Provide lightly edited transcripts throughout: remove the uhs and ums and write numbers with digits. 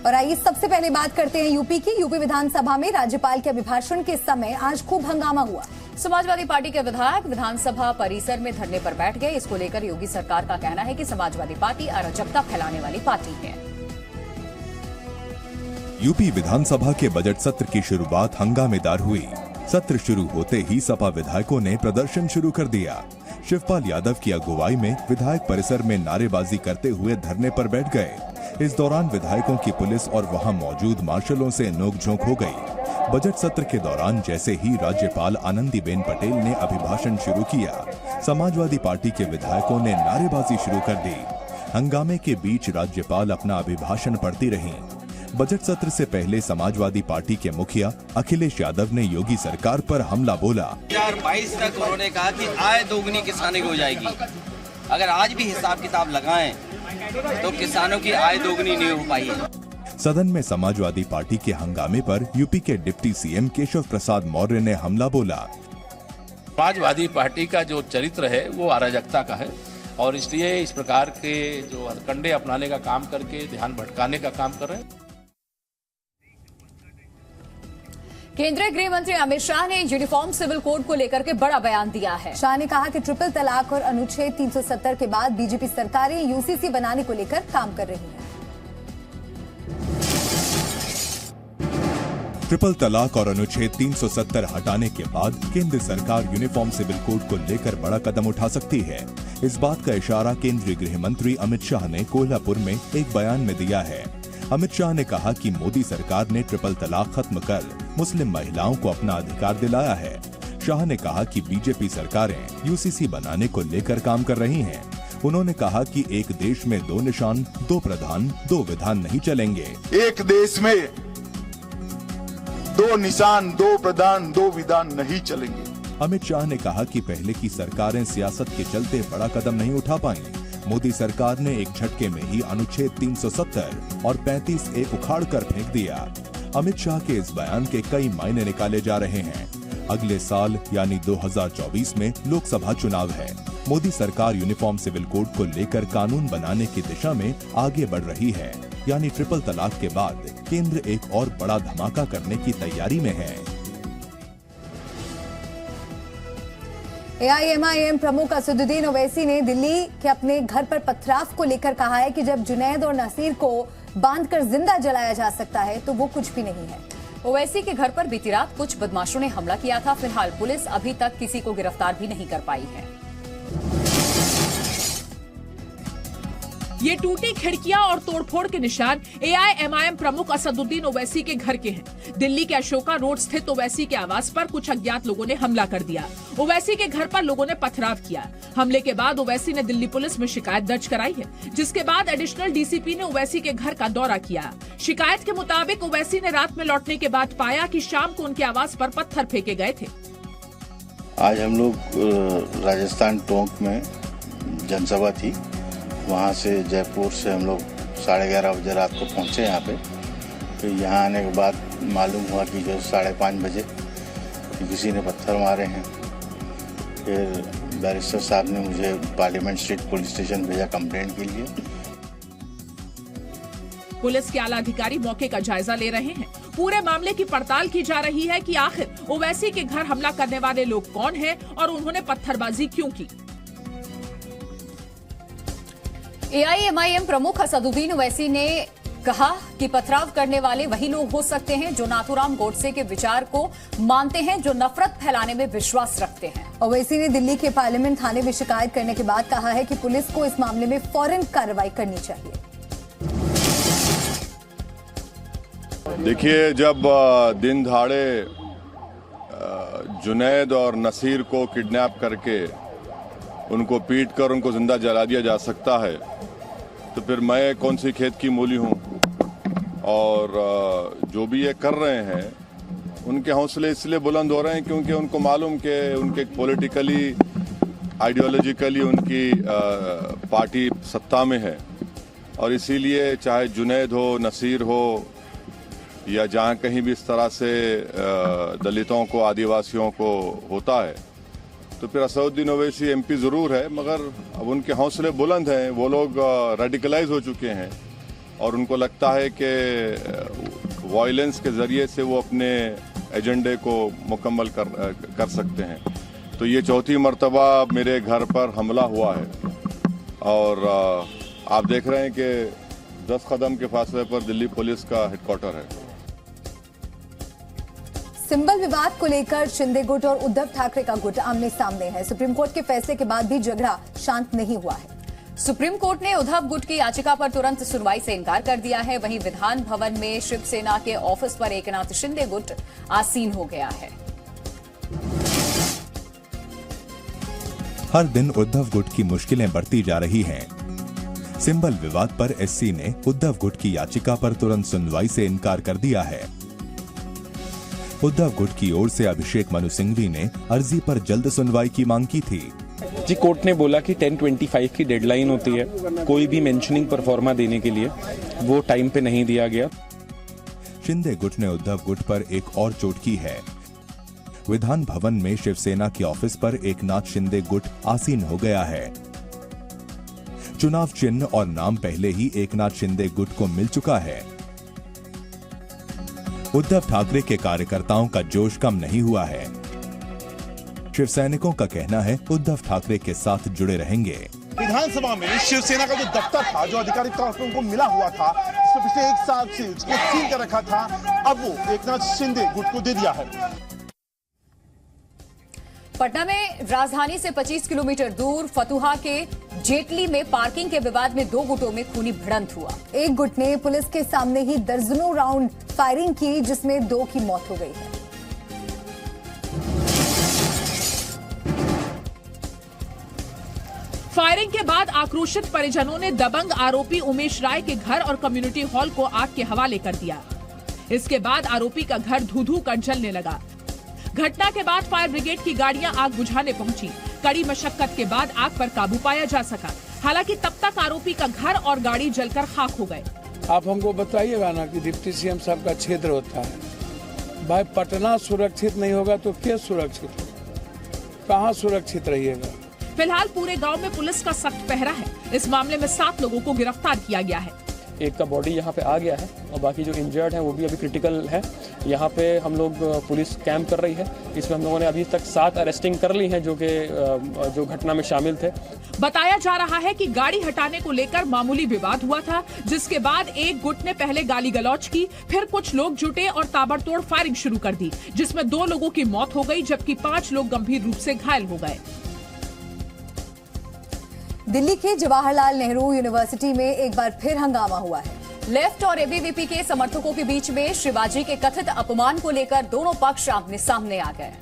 और आइए सबसे पहले बात करते हैं यूपी की। यूपी विधानसभा में राज्यपाल के अभिभाषण के समय आज खूब हंगामा हुआ। समाजवादी पार्टी के विधायक विधानसभा परिसर में धरने पर बैठ गए। इसको लेकर योगी सरकार का कहना है कि समाजवादी पार्टी अराजकता फैलाने वाली पार्टी है। यूपी विधानसभा के बजट सत्र की शुरुआत हंगामेदार हुई। सत्र शुरू होते ही सपा विधायकों ने प्रदर्शन शुरू कर दिया। शिवपाल यादव की अगुवाई में विधायक परिसर में नारेबाजी करते हुए धरने पर बैठ गए। इस दौरान विधायकों की पुलिस और वहां मौजूद मार्शलों से नोकझोंक हो गई। बजट सत्र के दौरान जैसे ही राज्यपाल आनंदीबेन पटेल ने अभिभाषण शुरू किया, समाजवादी पार्टी के विधायकों ने नारेबाजी शुरू कर दी। हंगामे के बीच राज्यपाल अपना अभिभाषण पढ़ती रहीं। बजट सत्र से पहले समाजवादी पार्टी के मुखिया अखिलेश यादव ने योगी सरकार पर हमला बोला। 2022 तक उन्होंने कहा कि आय दोगुनी किसानी की हो जाएगी। अगर आज भी हिसाब किताब लगाएं तो किसानों की आय दोगुनी नहीं हो पाई है। सदन में समाजवादी पार्टी के हंगामे पर यूपी के डिप्टी सीएम केशव प्रसाद मौर्य ने हमला बोला। समाजवादी पार्टी का जो चरित्र है वो अराजकता का है और इसलिए इस प्रकार के जो हथकंडे अपनाने का काम करके ध्यान भटकाने का काम कर रहे हैं। केंद्रीय गृह मंत्री अमित शाह ने यूनिफॉर्म सिविल कोड को लेकर के बड़ा बयान दिया है। शाह ने कहा कि ट्रिपल तलाक और अनुच्छेद 370 के बाद बीजेपी सरकारें यूसीसी बनाने को लेकर काम कर रही है। ट्रिपल तलाक और अनुच्छेद 370 हटाने के बाद केंद्र सरकार यूनिफॉर्म सिविल कोड को लेकर बड़ा कदम उठा सकती है। इस बात का इशारा केंद्रीय गृह मंत्री अमित शाह ने कोल्हापुर में एक बयान में दिया है। अमित शाह ने कहा कि मोदी सरकार ने ट्रिपल तलाक खत्म कर मुस्लिम महिलाओं को अपना अधिकार दिलाया है। शाह ने कहा कि बीजेपी सरकारें यूसीसी बनाने को लेकर काम कर रही हैं। उन्होंने कहा कि एक देश में दो निशान, दो प्रधान, दो विधान नहीं चलेंगे। एक देश में दो निशान, दो प्रधान, दो विधान नहीं चलेंगे। अमित शाह ने कहा कि पहले की सरकारें सियासत के चलते बड़ा कदम नहीं उठा पाईं। मोदी सरकार ने एक झटके में ही अनुच्छेद 370 और 35A उखाड़ कर फेंक दिया। अमित शाह के इस बयान के कई मायने निकाले जा रहे हैं। अगले साल यानी 2024 में लोकसभा चुनाव है। मोदी सरकार यूनिफॉर्म सिविल कोड को लेकर कानून बनाने की दिशा में आगे बढ़ रही है, यानी ट्रिपल तलाक के बाद केंद्र एक और बड़ा धमाका करने की तैयारी में है। एआईएमआईएम प्रमुख असदुद्दीन ओवैसी ने दिल्ली के अपने घर पर पथराव को लेकर कहा है कि जब जुनैद और नसीर को बांधकर जिंदा जलाया जा सकता है तो वो कुछ भी नहीं है। ओवैसी के घर पर बीती रात कुछ बदमाशों ने हमला किया था। फिलहाल पुलिस अभी तक किसी को गिरफ्तार भी नहीं कर पाई है। ये टूटी खिड़कियां और तोड़फोड़ के निशान एआईएमआईएम प्रमुख असदुद्दीन ओवैसी के घर के हैं। दिल्ली के अशोका रोड स्थित ओवैसी के आवास पर कुछ अज्ञात लोगों ने हमला कर दिया। ओवैसी के घर पर लोगों ने पथराव किया। हमले के बाद ओवैसी ने दिल्ली पुलिस में शिकायत दर्ज कराई है, जिसके बाद एडिशनल डीसीपी ने ओवैसी के घर का दौरा किया। शिकायत के मुताबिक ओवैसी ने रात में लौटने के बाद पाया कि शाम को उनके आवास पर पत्थर फेंके गए थे। आज हम लोग राजस्थान टोंक में जनसभा थी, वहाँ से जयपुर से हम लोग 11:30 बजे रात को पहुँचे यहाँ पे। तो यहाँ आने के बाद मालूम हुआ कि जो 5:30 बजे किसी ने पत्थर मारे हैं। फिर बैरिस्टर साहब ने मुझे पार्लियामेंट स्ट्रीट पुलिस स्टेशन भेजा कंप्लेंट के लिए। पुलिस के आला अधिकारी मौके का जायजा ले रहे हैं। पूरे मामले की पड़ताल की जा रही है कि आखिर ओवैसी के घर हमला करने वाले लोग कौन हैं और उन्होंने पत्थरबाजी क्यों की। एआईएमआईएम प्रमुख असदुद्दीन ओवैसी ने कहा कि पथराव करने वाले वही लोग हो सकते हैं जो नाथूराम गोडसे के विचार को मानते हैं, जो नफरत फैलाने में विश्वास रखते हैं। ओवैसी ने दिल्ली के पार्लियामेंट थाने में शिकायत करने के बाद कहा है कि पुलिस को इस मामले में फौरन कार्रवाई करनी चाहिए। देखिए, जब दिन दहाड़े जुनैद और नसीर को किडनैप करके उनको पीट कर उनको जिंदा जला दिया जा सकता है, तो फिर मैं कौन सी खेत की मूली हूँ। और जो भी ये कर रहे हैं उनके हौसले इसलिए बुलंद हो रहे हैं क्योंकि उनको मालूम कि उनके पॉलिटिकली आइडियोलॉजिकली उनकी पार्टी सत्ता में है। और इसीलिए चाहे जुनैद हो, नसीर हो या जहाँ कहीं भी इस तरह से दलितों को, आदिवासियों को होता है, तो फिर असदुद्दीन ओवैसी एमपी जरूर है, मगर अब उनके हौसले बुलंद हैं। वो लोग रेडिकलाइज हो चुके हैं और उनको लगता है कि वायलेंस के ज़रिए से वो अपने एजेंडे को मुकम्मल कर सकते हैं। तो ये चौथी मर्तबा मेरे घर पर हमला हुआ है और आप देख रहे हैं कि 10 कदम के फासले पर दिल्ली पुलिस का हेडक्वार्टर है। सिंबल विवाद को लेकर शिंदे गुट और उद्धव ठाकरे का गुट आमने सामने है। सुप्रीम कोर्ट के फैसले के बाद भी झगड़ा शांत नहीं हुआ है। सुप्रीम कोर्ट ने उद्धव गुट की याचिका पर तुरंत सुनवाई से इनकार कर दिया है। वहीं विधान भवन में शिवसेना के ऑफिस पर एकनाथ शिंदे गुट आसीन हो गया है। हर दिन उद्धव गुट की मुश्किलें बढ़ती जा रही हैं। सिंबल विवाद पर एससी ने उद्धव गुट की याचिका पर तुरंत सुनवाई से इनकार कर दिया है। उद्धव गुट की ओर से अभिषेक मनु सिंघवी ने अर्जी पर जल्द सुनवाई की मांग की थी। जी, कोर्ट ने बोला कि 10/25 की डेडलाइन होती है कोई भी मेंशनिंग परफॉर्मा देने के लिए, वो टाइम पे नहीं दिया गया। शिंदे गुट ने उद्धव गुट पर एक और चोट की है। विधान भवन में शिवसेना के ऑफिस पर एकनाथ शिंदे गुट आसीन हो गया है। चुनाव चिन्ह और नाम पहले ही एकनाथ शिंदे गुट को मिल चुका है। उद्धव ठाकरे के कार्यकर्ताओं का जोश कम नहीं हुआ है। शिव सैनिकों का कहना है उद्धव ठाकरे के साथ जुड़े रहेंगे। विधानसभा में शिवसेना का जो दफ्तर था, जो आधिकारिक तौर पर उनको मिला हुआ था, जिसको पिछले 1 साल से उसको सील कर रखा था, अब वो एकनाथ शिंदे गुट को दे दिया है। पटना में राजधानी से 25 किलोमीटर दूर फतुहा के जेटली में पार्किंग के विवाद में 2 गुटों में खूनी भिड़ंत हुआ। एक गुट ने पुलिस के सामने ही दर्जनों राउंड फायरिंग की, जिसमें 2 की मौत हो गई है। फायरिंग के बाद आक्रोशित परिजनों ने दबंग आरोपी उमेश राय के घर और कम्युनिटी हॉल को आग के हवाले कर दिया। इसके बाद आरोपी का घर धू-धू कर जलने लगा। घटना के बाद फायर ब्रिगेड की गाड़ियां आग बुझाने पहुंची। कड़ी मशक्कत के बाद आग पर काबू पाया जा सका। हालांकि तब तक आरोपी का घर और गाड़ी जलकर खाक हो गए। आप हमको बताइएगा ना कि डिप्टी सीएम साहब का क्षेत्र होता है, भाई पटना सुरक्षित नहीं होगा तो क्या सुरक्षित होगा, कहाँ सुरक्षित रहिएगा। फिलहाल पूरे गांव में पुलिस का सख्त पहरा है। इस मामले में 7 लोगों को गिरफ्तार किया गया है। एक का बॉडी यहाँ पे आ गया है और बाकी जो इंजर्ड है वो भी अभी क्रिटिकल है। यहाँ पे हम लोग पुलिस कैंप कर रही है। इसमें हम लोगों ने अभी तक 7 अरेस्टिंग कर ली हैं जो घटना में शामिल थे। बताया जा रहा है कि गाड़ी हटाने को लेकर मामूली विवाद हुआ था, जिसके बाद एक गुट ने पहले गाली गलौज की, फिर कुछ लोग जुटे और ताबड़तोड़ फायरिंग शुरू कर दी, जिसमें 2 लोगों की मौत हो गई जबकि 5 लोग गंभीर रूप से घायल हो गए। दिल्ली के जवाहरलाल नेहरू यूनिवर्सिटी में एक बार फिर हंगामा हुआ है। लेफ्ट और एबीवीपी के समर्थकों के बीच में शिवाजी के कथित अपमान को लेकर दोनों पक्ष आमने सामने आ गए।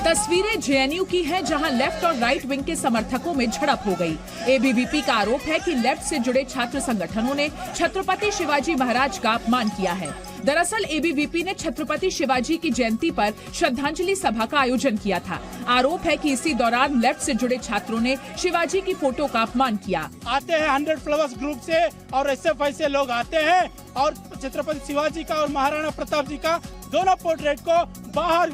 तस्वीरें जेएनयू की हैं, जहां लेफ्ट और राइट विंग के समर्थकों में झड़प हो गई। एबीवीपी का आरोप है कि लेफ्ट से जुड़े छात्र संगठनों ने छत्रपति शिवाजी महाराज का अपमान किया है। दरअसल एबीवीपी ने छत्रपति शिवाजी की जयंती पर श्रद्धांजलि सभा का आयोजन किया था। आरोप है कि इसी दौरान लेफ्ट से जुड़े छात्रों ने शिवाजी की फोटो का अपमान किया। आते हैं 100 फ्लावर्स ग्रुप से और एसएफआई से लोग आते हैं और छत्रपति शिवाजी का और महाराणा प्रताप जी का दोनों पोर्ट्रेट को बाहर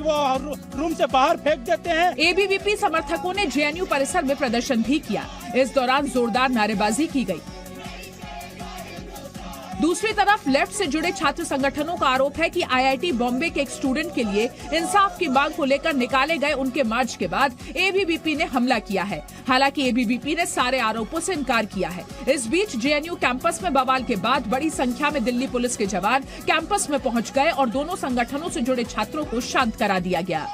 रूम से बाहर फेंक देते हैं। एबीवीपी समर्थकों ने जेएनयू परिसर में प्रदर्शन भी किया। इस दौरान जोरदार नारेबाजी की गई। दूसरी तरफ लेफ्ट से जुड़े छात्र संगठनों का आरोप है कि आईआईटी बॉम्बे के एक स्टूडेंट के लिए इंसाफ की मांग को लेकर निकाले गए उनके मार्च के बाद एबीवीपी ने हमला किया है। हालांकि एबीवीपी ने सारे आरोपों से इनकार किया है। इस बीच जेएनयू कैंपस में बवाल के बाद बड़ी संख्या में दिल्ली पुलिस के जवान कैंपस में पहुंच गए और दोनों संगठनों से जुड़े छात्रों को शांत करा दिया गया।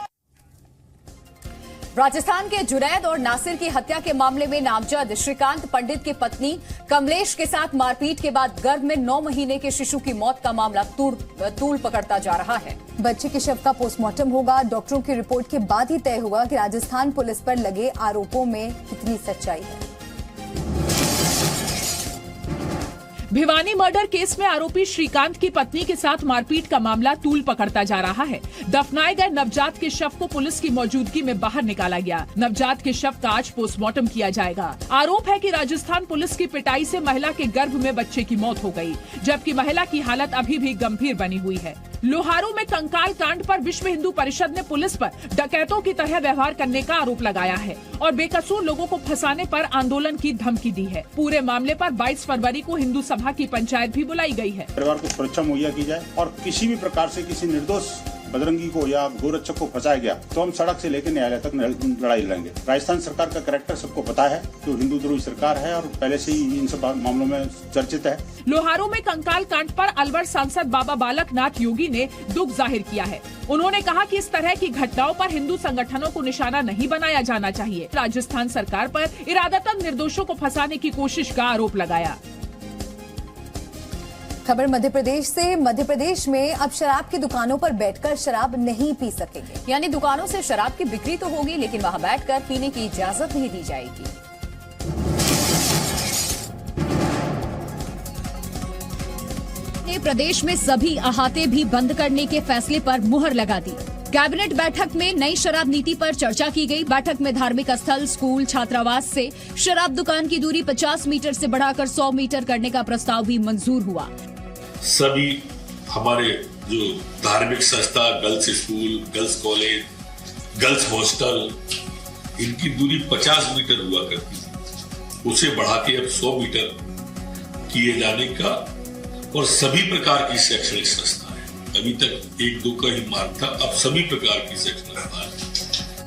राजस्थान के जुनैद और नासिर की हत्या के मामले में नामजद श्रीकांत पंडित की पत्नी कमलेश के साथ मारपीट के बाद गर्भ में 9 महीने के शिशु की मौत का मामला तूल पकड़ता जा रहा है। बच्चे के शव का पोस्टमार्टम होगा। डॉक्टरों की रिपोर्ट के बाद ही तय होगा कि राजस्थान पुलिस पर लगे आरोपों में कितनी सच्चाई है। भिवानी मर्डर केस में आरोपी श्रीकांत की पत्नी के साथ मारपीट का मामला तूल पकड़ता जा रहा है। दफनाए गए नवजात के शव को पुलिस की मौजूदगी में बाहर निकाला गया। नवजात के शव का आज पोस्टमार्टम किया जाएगा। आरोप है कि राजस्थान पुलिस की पिटाई से महिला के गर्भ में बच्चे की मौत हो गई, जबकि महिला की हालत अभी भी गंभीर बनी हुई है। लोहारू में कंकाल कांड पर विश्व हिंदू परिषद ने पुलिस पर डकैतों की तरह व्यवहार करने का आरोप लगाया है और बेकसूर लोगों को फंसाने पर आंदोलन की धमकी दी है। पूरे मामले पर 22 फरवरी को हिंदू सभा की पंचायत भी बुलाई गई है। परिवार को सुरक्षा मुहैया की जाए और किसी भी प्रकार से किसी निर्दोष बजरंगी को या गोरक्षक को फंसाया गया तो हम सड़क से लेकर न्यायालय तक लड़ाई लड़ेंगे। राजस्थान सरकार का कैरेक्टर सबको पता है कि हिंदू द्रोही सरकार है और पहले से ही इन सब मामलों में चर्चित है। लोहारू में कंकाल कांड पर अलवर सांसद बाबा बालक नाथ योगी ने दुख जाहिर किया है। उन्होंने कहा कि इस तरह की घटनाओं पर हिंदू संगठनों को निशाना नहीं बनाया जाना चाहिए। राजस्थान सरकार पर इरादतन निर्दोषों को फंसाने की कोशिश का आरोप लगाया। खबर मध्य प्रदेश से। मध्य प्रदेश में अब शराब की दुकानों पर बैठकर शराब नहीं पी सकेंगे, यानी दुकानों से शराब की बिक्री तो होगी लेकिन वहां बैठकर पीने की इजाजत नहीं दी जाएगी। प्रदेश में सभी अहाते भी बंद करने के फैसले पर मुहर लगा दी। कैबिनेट बैठक में नई शराब नीति पर चर्चा की गई। बैठक में धार्मिक स्थल, स्कूल, छात्रावास से शराब दुकान की दूरी 50 मीटर से बढ़ाकर 100 मीटर करने का प्रस्ताव भी मंजूर हुआ। सभी हमारे जो धार्मिक संस्था, girls school, girls college, girls hostel, इनकी दूरी 50 मीटर हुआ करती थी, उसे बढ़ा के अब 100 मीटर किए जाने का, और सभी प्रकार की शैक्षणिक संस्थाएं, अभी तक 1-2 का ही मार्ग था, अब सभी प्रकार की शैक्षणिक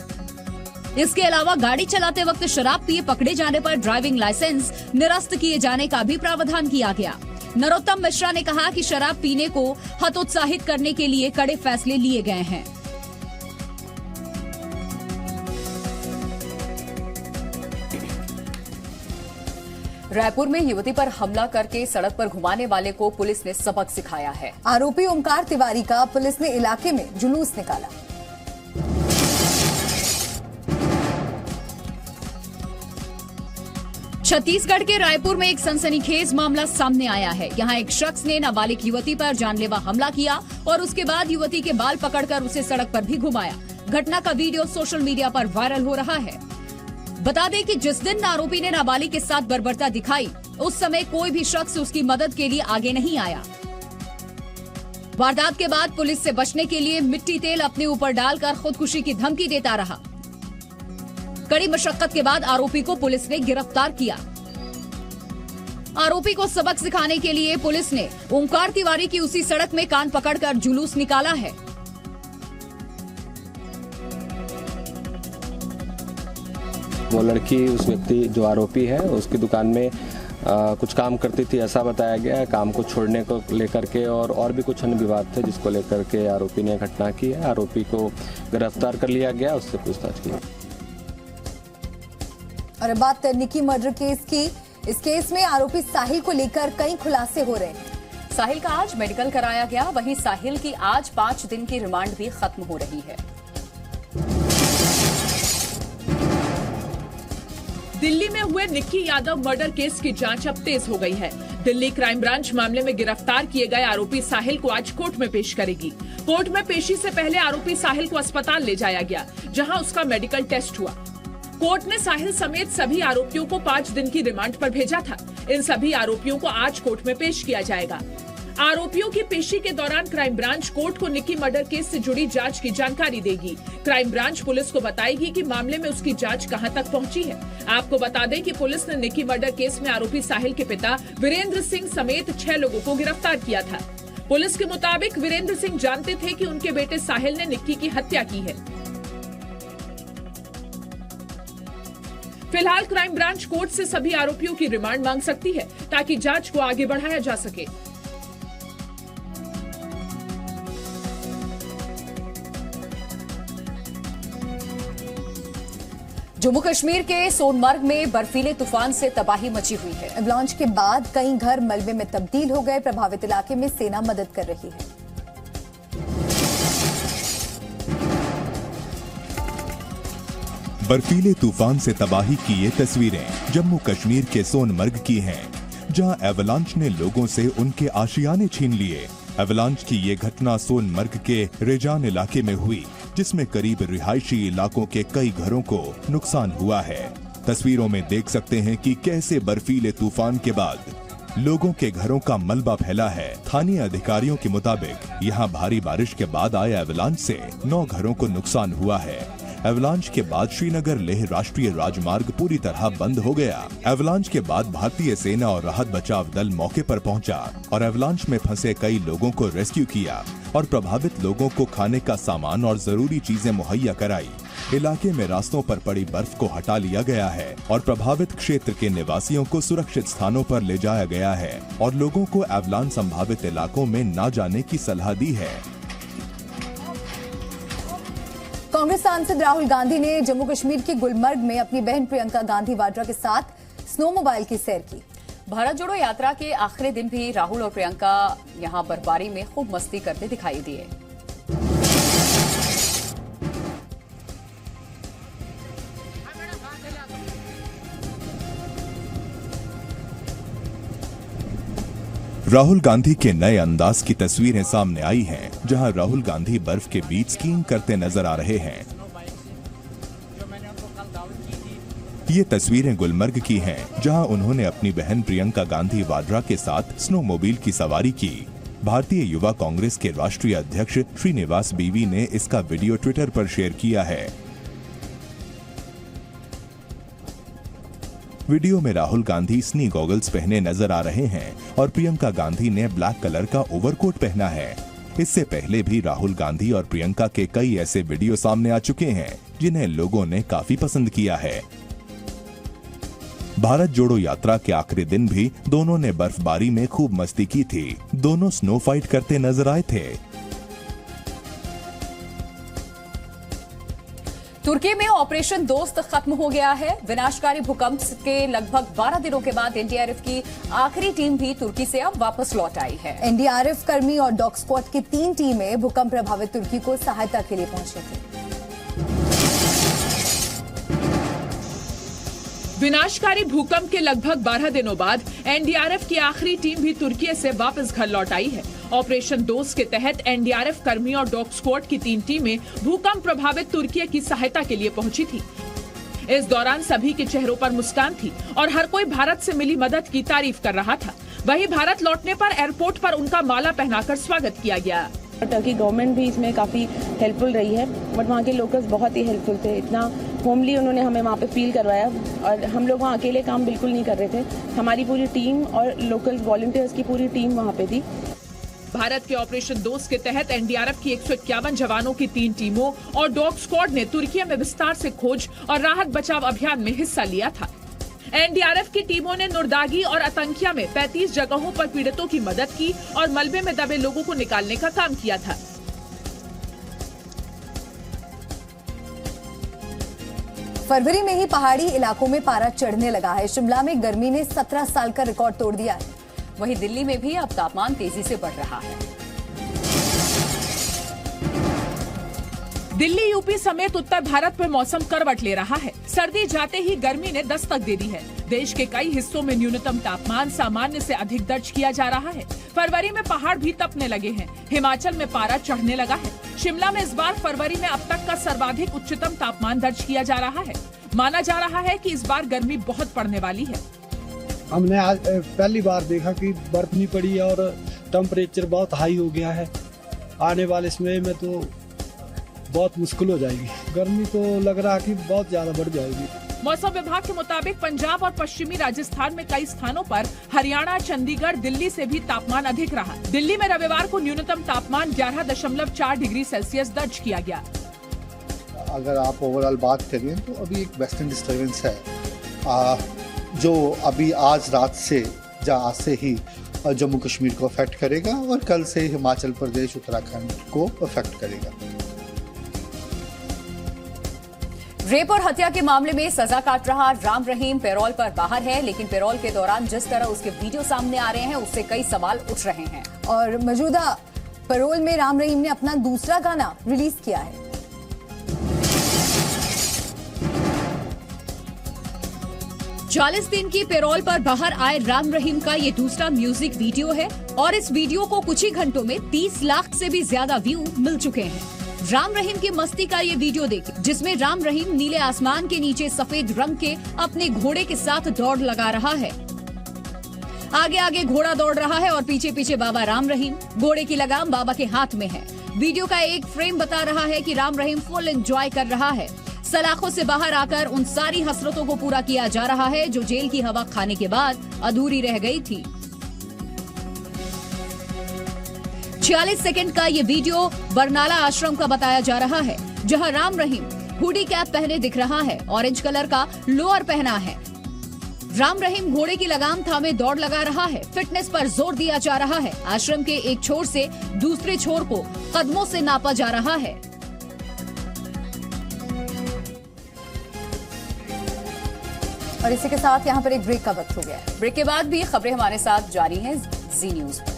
संस्थाएं। इसके अलावा गाड़ी चलाते वक्त शराब पिए पकड़े जाने पर ड्राइविंग लाइसेंस निरस्त किए जाने का भी प्रावधान किया गया। नरोत्तम मिश्रा ने कहा कि शराब पीने को हतोत्साहित करने के लिए कड़े फैसले लिए गए हैं। रायपुर में युवती पर हमला करके सड़क पर घुमाने वाले को पुलिस ने सबक सिखाया है। आरोपी ओमकार तिवारी का पुलिस ने इलाके में जुलूस निकाला। छत्तीसगढ़ के रायपुर में एक सनसनीखेज मामला सामने आया है। यहाँ एक शख्स ने नाबालिग युवती पर जानलेवा हमला किया और उसके बाद युवती के बाल पकड़कर उसे सड़क पर भी घुमाया। घटना का वीडियो सोशल मीडिया पर वायरल हो रहा है। बता दें कि जिस दिन आरोपी ने नाबालिग के साथ बर्बरता दिखाई, उस समय कोई भी शख्स उसकी मदद के लिए आगे नहीं आया। वारदात के बाद पुलिस से बचने के लिए मिट्टी तेल अपने ऊपर डालकर खुदकुशी की धमकी देता रहा। कड़ी मशक्कत के बाद आरोपी को पुलिस ने गिरफ्तार किया। आरोपी को सबक सिखाने के लिए पुलिस ने ओमकार तिवारी की उसी सड़क में कान पकड़कर जुलूस निकाला है। वो लड़की, उस व्यक्ति जो आरोपी है, उसकी दुकान में कुछ काम करती थी ऐसा बताया गया है। काम को छोड़ने को लेकर के और भी कुछ अन्य विवाद थे जिसको लेकर के आरोपी ने घटना की है। आरोपी को गिरफ्तार कर लिया गया, उससे पूछताछ की। और अब बात निकी मर्डर केस की। इस केस में आरोपी साहिल को लेकर कई खुलासे हो रहे हैं। साहिल का आज मेडिकल कराया गया, वहीं साहिल की आज 5 दिन की रिमांड भी खत्म हो रही है। दिल्ली में हुए निक्की यादव मर्डर केस की जांच अब तेज हो गई है। दिल्ली क्राइम ब्रांच मामले में गिरफ्तार किए गए आरोपी साहिल को आज कोर्ट में पेश करेगी। कोर्ट में पेशी से पहले आरोपी साहिल को अस्पताल ले जाया गया, जहां उसका मेडिकल टेस्ट हुआ। कोर्ट ने साहिल समेत सभी आरोपियों को 5 दिन की रिमांड पर भेजा था। इन सभी आरोपियों को आज कोर्ट में पेश किया जाएगा। आरोपियों की पेशी के दौरान क्राइम ब्रांच कोर्ट को निक्की मर्डर केस से जुड़ी जांच की जानकारी देगी। क्राइम ब्रांच पुलिस को बताएगी कि मामले में उसकी जांच कहां तक पहुंची है। आपको बता दें कि पुलिस ने निक्की मर्डर केस में आरोपी साहिल के पिता वीरेंद्र सिंह समेत 6 लोगों को गिरफ्तार किया था। पुलिस के मुताबिक वीरेंद्र सिंह जानते थे कि उनके बेटे साहिल ने निक्की की हत्या की है। फिलहाल क्राइम ब्रांच कोर्ट से सभी आरोपियों की रिमांड मांग सकती है ताकि जांच को आगे बढ़ाया जा सके। जम्मू कश्मीर के सोनमर्ग में बर्फीले तूफान से तबाही मची हुई है। एवलांच के बाद कई घर मलबे में तब्दील हो गए। प्रभावित इलाके में सेना मदद कर रही है। बर्फीले तूफान से तबाही की ये तस्वीरें जम्मू कश्मीर के सोनमर्ग की हैं, जहां एवलांच ने लोगों से उनके आशियाने छीन लिए। एवलांच की ये घटना सोनमर्ग के रेजान इलाके में हुई, जिसमें करीब रिहायशी इलाकों के कई घरों को नुकसान हुआ है। तस्वीरों में देख सकते हैं कि कैसे बर्फीले तूफान के बाद लोगों के घरों का मलबा फैला है। स्थानीय अधिकारियों के मुताबिक यहाँ भारी बारिश के बाद आए एवलांच से 9 घरों को नुकसान हुआ है। एवलांच के बाद श्रीनगर लेह राष्ट्रीय राजमार्ग पूरी तरह बंद हो गया। एवलांच के बाद भारतीय सेना और राहत बचाव दल मौके पर पहुंचा और एवलांच में फंसे कई लोगों को रेस्क्यू किया और प्रभावित लोगों को खाने का सामान और जरूरी चीजें मुहैया कराई। इलाके में रास्तों पर पड़ी बर्फ को हटा लिया गया है और प्रभावित क्षेत्र के निवासियों को सुरक्षित स्थानों पर ले जाया गया है और लोगों को एवलांच संभावित इलाकों में न जाने की सलाह दी है। कांग्रेस सांसद राहुल गांधी ने जम्मू कश्मीर के गुलमर्ग में अपनी बहन प्रियंका गांधी वाड्रा के साथ स्नोमोबाइल की सैर की। भारत जोड़ो यात्रा के आखिरी दिन भी राहुल और प्रियंका यहां बर्फबारी में खूब मस्ती करते दिखाई दिए। राहुल गांधी के नए अंदाज की तस्वीरें सामने आई हैं, जहां राहुल गांधी बर्फ के बीच स्कीइंग करते नजर आ रहे हैं। ये तस्वीरें गुलमर्ग की हैं, जहां उन्होंने अपनी बहन प्रियंका गांधी वाड्रा के साथ स्नोमोबाइल की सवारी की। भारतीय युवा कांग्रेस के राष्ट्रीय अध्यक्ष श्रीनिवास बीवी ने इसका वीडियो ट्विटर पर शेयर किया है। वीडियो में राहुल गांधी स्नी गॉगल्स पहने नजर आ रहे हैं और प्रियंका गांधी ने ब्लैक कलर का ओवरकोट पहना है। इससे पहले भी राहुल गांधी और प्रियंका के कई ऐसे वीडियो सामने आ चुके हैं जिन्हें लोगों ने काफी पसंद किया है। भारत जोड़ो यात्रा के आखिरी दिन भी दोनों ने बर्फबारी में खूब मस्ती की थी। दोनों स्नो फाइट करते नजर आए थे। तुर्की में ऑपरेशन दोस्त खत्म हो गया है। विनाशकारी भूकंप के लगभग 12 दिनों के बाद एनडीआरएफ की आखिरी टीम भी तुर्की से अब वापस लौट आई है। एनडीआरएफ कर्मी और डॉग स्क्वाड की 3 टीमें भूकंप प्रभावित तुर्की को सहायता के लिए पहुंची थी। विनाशकारी भूकंप के लगभग 12 दिनों बाद एनडीआरएफ की आखिरी टीम भी तुर्की से वापस घर लौट आई है। ऑपरेशन दोस्त के तहत एनडीआरएफ कर्मी और डॉग स्क्वाड की 3 टीमें भूकंप प्रभावित तुर्की की सहायता के लिए पहुंची थी। इस दौरान सभी के चेहरों पर मुस्कान थी और हर कोई भारत से मिली मदद की तारीफ कर रहा था। वहीं भारत लौटने पर एयरपोर्ट पर उनका माला पहनाकर स्वागत किया गया। टर्की गवर्नमेंट भी इसमें काफ़ी हेल्पफुल रही है, बट वहाँ के लोकल्स बहुत ही हेल्पफुल थे। इतना होमली उन्होंने हमें वहाँ पे फील करवाया और हम लोग वहाँ अकेले काम बिल्कुल नहीं कर रहे थे। हमारी पूरी टीम और लोकल वॉलंटियर्स की पूरी टीम वहाँ पे थी। भारत के ऑपरेशन दोस्त के तहत एनडीआरएफ की 151 जवानों की 3 टीमों और डॉग स्क्वाड ने तुर्की में विस्तार से खोज और राहत बचाव अभियान में हिस्सा लिया था। एनडीआरएफ की टीमों ने नुरदागी और अतंकिया में 35 जगहों पर पीड़ितों की मदद की और मलबे में दबे लोगों को निकालने का काम किया था। फरवरी में ही पहाड़ी इलाकों में पारा चढ़ने लगा है। शिमला में गर्मी ने 17 साल का रिकॉर्ड तोड़ दिया है। वहीं दिल्ली में भी अब तापमान तेजी से बढ़ रहा है। दिल्ली, यूपी समेत उत्तर भारत में मौसम करवट ले रहा है। सर्दी जाते ही गर्मी ने दस्तक दे दी है। देश के कई हिस्सों में न्यूनतम तापमान सामान्य से अधिक दर्ज किया जा रहा है। फरवरी में पहाड़ भी तपने लगे हैं। हिमाचल में पारा चढ़ने लगा है। शिमला में इस बार फरवरी में अब तक का सर्वाधिक उच्चतम तापमान दर्ज किया जा रहा है। माना जा रहा है कि इस बार गर्मी बहुत पड़ने वाली है। हमने आज पहली बार देखा कि बर्फ नहीं पड़ी और टेम्परेचर बहुत हाई हो गया है। आने वाले समय में तो बहुत मुश्किल हो जाएगी। गर्मी तो लग रहा है कि बहुत ज्यादा बढ़ जाएगी। मौसम विभाग के मुताबिक पंजाब और पश्चिमी राजस्थान में कई स्थानों पर हरियाणा, चंडीगढ़, दिल्ली से भी तापमान अधिक रहा। दिल्ली में रविवार को न्यूनतम तापमान 11.4 डिग्री सेल्सियस दर्ज किया गया। अगर आप ओवरऑल बात करें तो अभी एक वेस्टर्न डिस्टर्बेंस है जो अभी आज रात से आज से ही जम्मू कश्मीर को अफेक्ट करेगा और कल से हिमाचल प्रदेश, उत्तराखंड को अफेक्ट करेगा। रेप और हत्या के मामले में सजा काट रहा राम रहीम पैरोल पर बाहर है, लेकिन पैरोल के दौरान जिस तरह उसके वीडियो सामने आ रहे हैं उससे कई सवाल उठ रहे हैं। और मौजूदा पैरोल में राम रहीम ने अपना दूसरा गाना रिलीज किया है। चालीस दिन की पैरोल पर बाहर आए राम रहीम का ये दूसरा म्यूजिक वीडियो है और इस वीडियो को कुछ ही घंटों में 30 लाख से भी ज्यादा व्यू मिल चुके हैं। राम रहीम की मस्ती का ये वीडियो देखिए, जिसमें राम रहीम नीले आसमान के नीचे सफेद रंग के अपने घोड़े के साथ दौड़ लगा रहा है। आगे आगे घोड़ा दौड़ रहा है और पीछे पीछे बाबा राम रहीम। घोड़े की लगाम बाबा के हाथ में है। वीडियो का एक फ्रेम बता रहा है कि राम रहीम फुल एंजॉय कर रहा है। सलाखों से बाहर आकर उन सारी हसरतों को पूरा किया जा रहा है जो जेल की हवा खाने के बाद अधूरी रह गई थी। 46 सेकंड का ये वीडियो बरनाला आश्रम का बताया जा रहा है, जहां राम रहीम हुडी कैप पहने दिख रहा है, ऑरेंज कलर का लोअर पहना है। राम रहीम घोड़े की लगाम थामे दौड़ लगा रहा है। फिटनेस पर जोर दिया जा रहा है। आश्रम के एक छोर से दूसरे छोर को कदमों से नापा जा रहा है। और इसी के साथ यहाँ पर एक ब्रेक का वक्त हो गया है। ब्रेक के बाद भी खबरें हमारे साथ जारी हैं जी न्यूज पर।